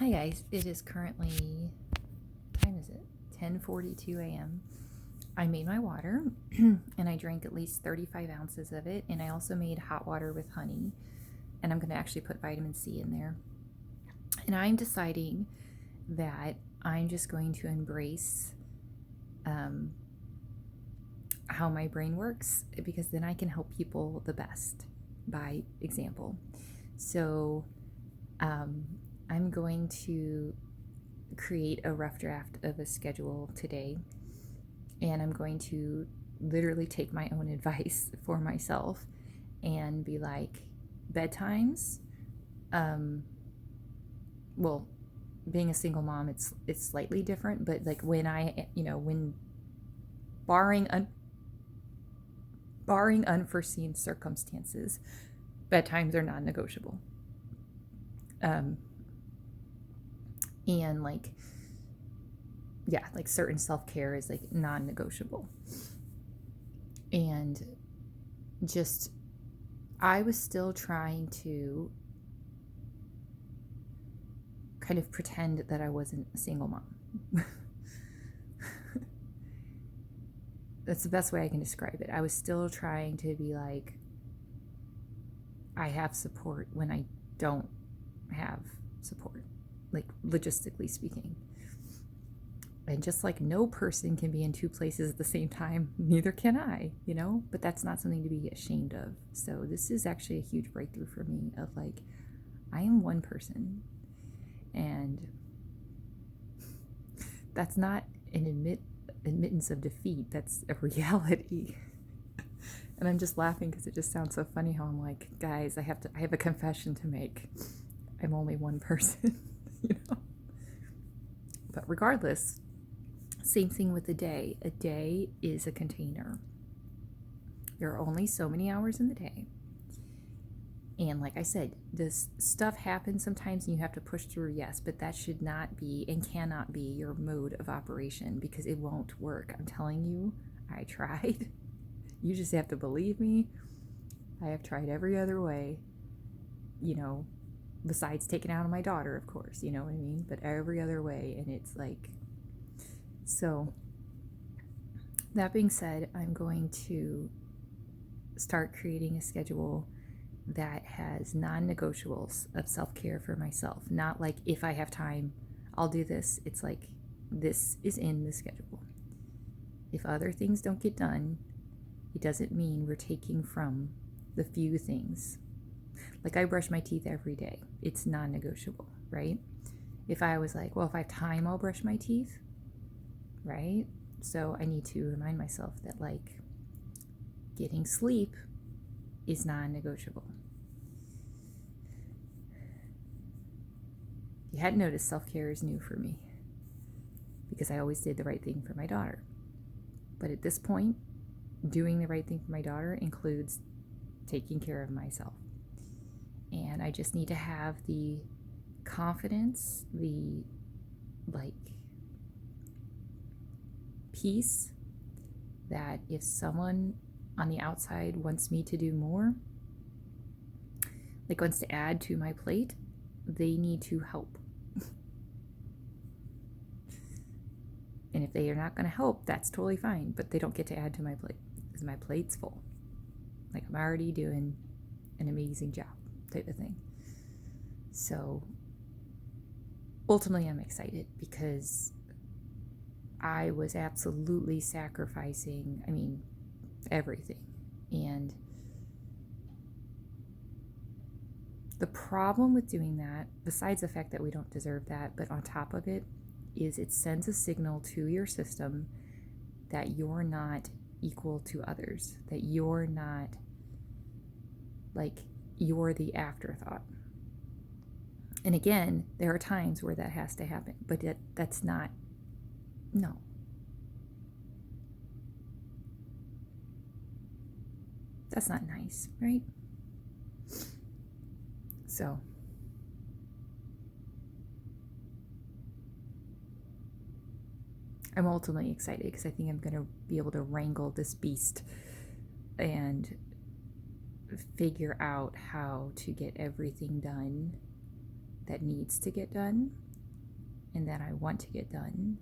Hi guys, it is currently, what time is it? 10:42 a.m. I made my water and I drank at least 35 ounces of it, and I also made hot water with honey, and I'm going to actually put vitamin C in there. And I'm deciding that I'm just going to embrace how my brain works, because then I can help people the best by example. So I'm going to create a rough draft of a schedule today, and I'm going to literally take my own advice for myself and be like, bedtimes, well, being a single mom, it's slightly different, but like when when barring unforeseen circumstances, bedtimes are non-negotiable. And like, yeah, like certain self-care is like non-negotiable. And just, I was still trying to kind of pretend that I wasn't a single mom. That's the best way I can describe it. I was still trying to be like, I have support when I don't have support, like logistically speaking. And just like no person can be in two places at the same time, neither can I, But that's not something to be ashamed of. So this is actually a huge breakthrough for me of like, I am one person. And that's not an admittance of defeat. That's a reality. And I'm just laughing because it just sounds so funny how I'm like, guys, I have a confession to make. I'm only one person, But regardless, same thing with a day. A day is a container. There are only so many hours in the day. And like I said, this stuff happens sometimes and you have to push through, yes, but that should not be and cannot be your mode of operation, because it won't work. I'm telling you, I tried. You just have to believe me. I have tried every other way, besides taking out on my daughter, of course, you know what I mean? But every other way, and it's like, so that being said, I'm going to start creating a schedule that has non-negotiables of self-care for myself. Not like, if I have time, I'll do this. It's like, this is in the schedule. If other things don't get done, it doesn't mean we're taking from the few things. Like, I brush my teeth every day. It's non-negotiable, right? If I was like, well, if I have time, I'll brush my teeth, right? So I need to remind myself that, like, getting sleep is non-negotiable. If you hadn't noticed, self-care is new for me, because I always did the right thing for my daughter. But at this point, doing the right thing for my daughter includes taking care of myself. And I just need to have the confidence, the peace that if someone on the outside wants me to do more, like wants to add to my plate, they need to help. And if they are not going to help, that's totally fine, but they don't get to add to my plate, because my plate's full. Like, I'm already doing an amazing job, type of thing. So ultimately, I'm excited because I was absolutely sacrificing, everything. And the problem with doing that, besides the fact that we don't deserve that, but on top of it, is it sends a signal to your system that you're not equal to others, that you're not, like, you're the afterthought. And again, there are times where that has to happen, but that's not, no. That's not nice, right? So I'm ultimately excited because I think I'm going to be able to wrangle this beast and figure out how to get everything done that needs to get done and that I want to get done.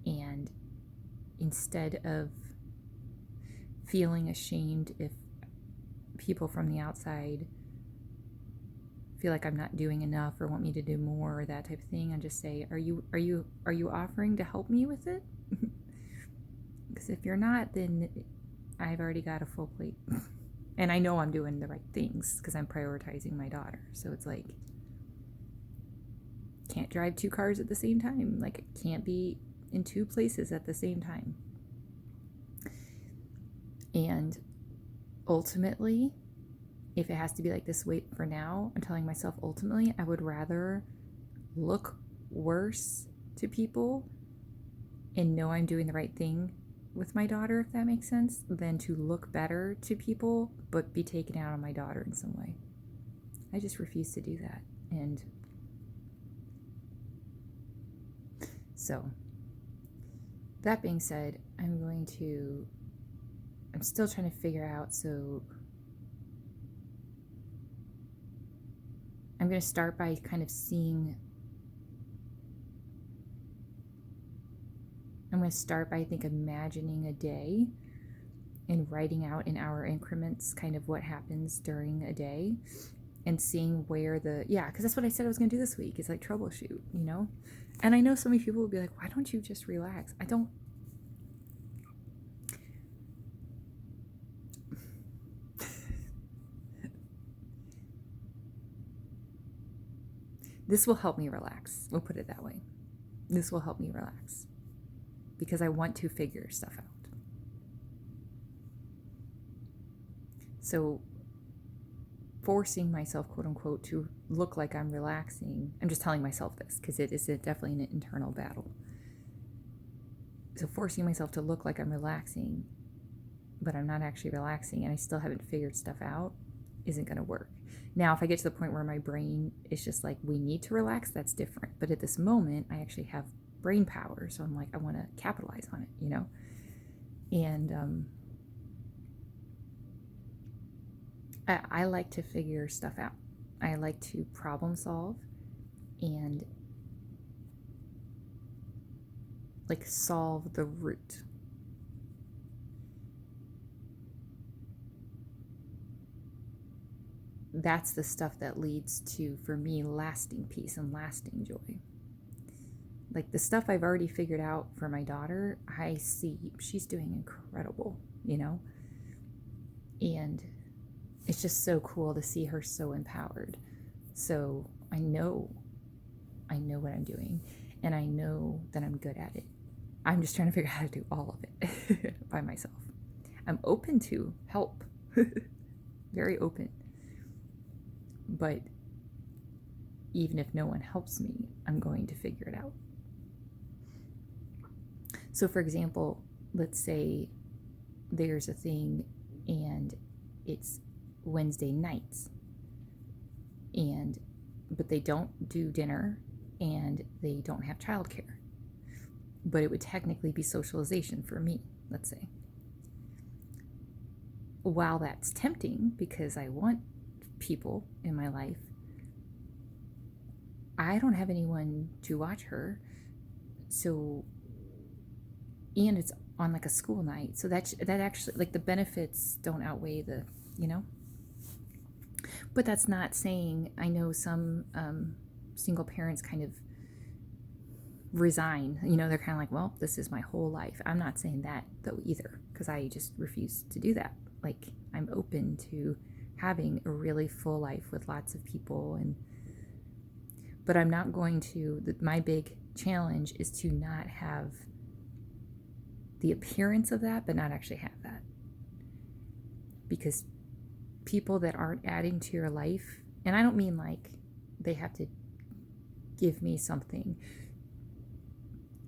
And instead of feeling ashamed if people from the outside feel like I'm not doing enough or want me to do more or that type of thing, I just say, are you offering to help me with it? Because if you're not, then I've already got a full plate. And I know I'm doing the right things because I'm prioritizing my daughter. So it's like, can't drive 2 cars at the same time. Like, it can't be in 2 places at the same time. And ultimately, if it has to be like this way for now, I'm telling myself ultimately, I would rather look worse to people and know I'm doing the right thing with my daughter, if that makes sense, than to look better to people but be taken out on my daughter in some way. I just refuse to do that. And so, that being said, I'm still trying to figure out, so I'm going to start by kind of I think, imagining a day and writing out in hour increments kind of what happens during a day and seeing where because that's what I said I was going to do this week, is like troubleshoot, And I know so many people will be like, why don't you just relax? I don't. This will help me relax. We'll put it that way. This will help me relax because I want to figure stuff out. So forcing myself, quote unquote, to look like I'm relaxing. I'm just telling myself this because it is definitely an internal battle. So forcing myself to look like I'm relaxing, but I'm not actually relaxing and I still haven't figured stuff out, isn't going to work. Now, if I get to the point where my brain is just like, we need to relax, that's different. But at this moment, I actually have brain power. So I'm like, I want to capitalize on it, And I like to figure stuff out. I like to problem solve and like solve the root. That's the stuff that leads to, for me, lasting peace and lasting joy. Like the stuff I've already figured out for my daughter, I see she's doing incredible, And it's just so cool to see her so empowered. So I know what I'm doing, and I know that I'm good at it. I'm just trying to figure out how to do all of it by myself. I'm open to help, very open. But even if no one helps me, I'm going to figure it out. So for example, let's say there's a thing and it's Wednesday nights, but they don't do dinner and they don't have childcare. But it would technically be socialization for me, let's say. While that's tempting because I want people in my life, I don't have anyone to watch her. So, and it's on like a school night. So that actually, like, the benefits don't outweigh the, But that's not saying, I know some single parents kind of resign. They're kind of like, well, this is my whole life. I'm not saying that though either, because I just refuse to do that. Like, I'm open to having a really full life with lots of people, but I'm not going to, my big challenge is to not have the appearance of that, but not actually have that. Because people that aren't adding to your life, and I don't mean like they have to give me something,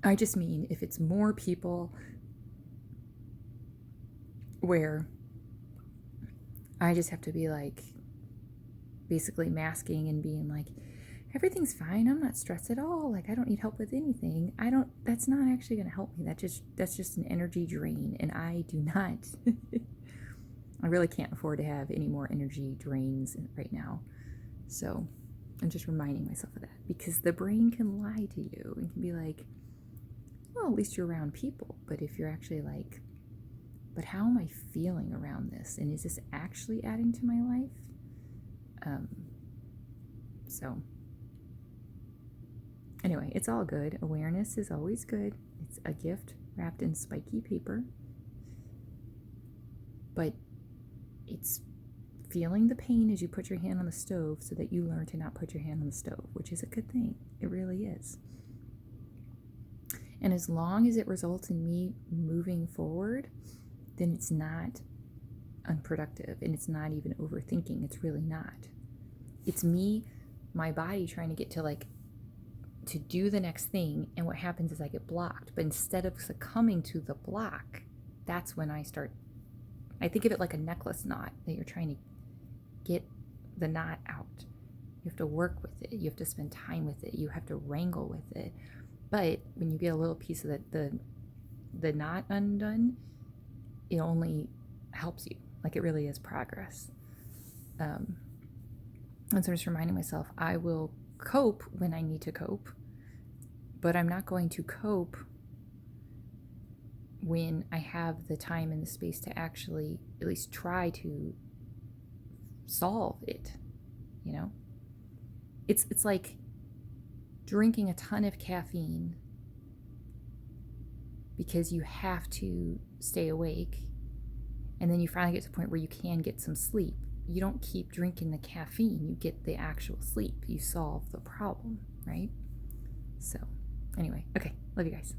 I just mean if it's more people where I just have to be like basically masking and being like, everything's fine, I'm not stressed at all, like I don't need help with anything, that's not actually going to help me. That's just an energy drain, and I do not I really can't afford to have any more energy drains right now. So I'm just reminding myself of that, because the brain can lie to you and can be like, well, at least you're around people. But if you're actually like, but how am I feeling around this? And is this actually adding to my life? So anyway, it's all good. Awareness is always good. It's a gift wrapped in spiky paper. But it's feeling the pain as you put your hand on the stove so that you learn to not put your hand on the stove, which is a good thing. It really is. And as long as it results in me moving forward, then it's not unproductive, and it's not even overthinking. It's really not. It's me, my body trying to get to do the next thing, and what happens is I get blocked. But instead of succumbing to the block, that's when I think of it like a necklace knot that you're trying to get the knot out. You have to work with it. You have to spend time with it. You have to wrangle with it. But when you get a little piece of the knot undone, it only helps you. Like, it really is progress. And so I'm just reminding myself, I will cope when I need to cope, but I'm not going to cope when I have the time and the space to actually at least try to solve it. You know, it's like drinking a ton of caffeine because you have to stay awake, and then you finally get to the point where you can get some sleep. You don't keep drinking the caffeine, you get the actual sleep. You solve the problem, right? So anyway, okay, love you guys.